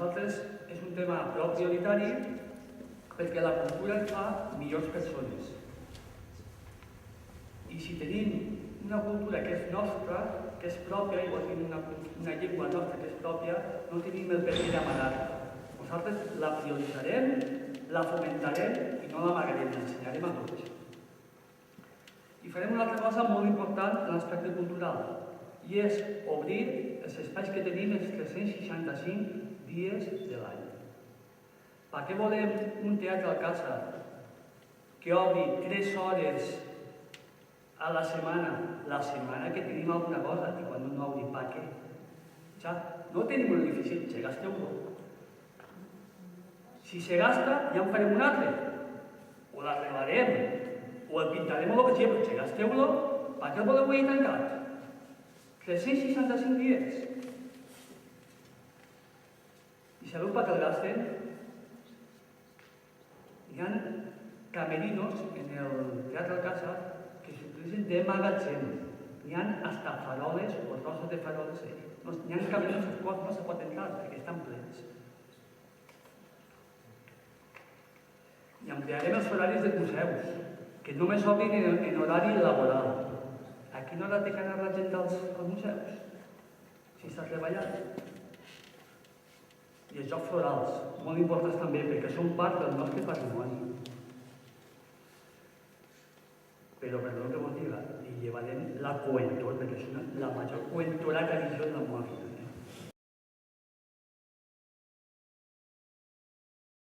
nosaltres és un tema prou prioritari perquè la cultura ens fa millors persones. I si tenim una cultura que és nostra, que és pròpia, igual que una llengua nostra que és pròpia, no tenim el per què d'amagar-la. Nosaltres la prioritzarem, la fomentarem i no l'amagarem, l'ensenyarem a tots. I farem una altra cosa molt important en l'aspecte cultural, i és obrir els espais que tenim els 365 dies de l'any. Per què volem un teatre Alcázar que obri 3 hores a la setmana que tenim alguna cosa, i quan no obri, per què? Ja, no tenim un edifici, se gasteu-lo. Si se gasta, ja en farem un altre. O l'arreglarem, o el pintarem o el que sigui, però se gasteu-lo, per què el voleu ahir tancat? 365 dies. I sabeu per què el gasten? Hi ha camerinos en el Teatre Alcázar que s'utilitzen de magatzem. N'hi ha hasta faroles o trossos de faroles. N'hi ha camerinos als quals no se pot entrar perquè estan plens. I ampliarem els horaris dels museus, que només obrin en horari laboral. A quina hora té que anar la gent als museus? Si està treballant. I els jocs florals, molt importants també, perquè són part del nostre patrimoni. Però, perdó que m'ho diga, li llevarem la coentor, perquè és la major coentora que ha vist jo en la meva vida.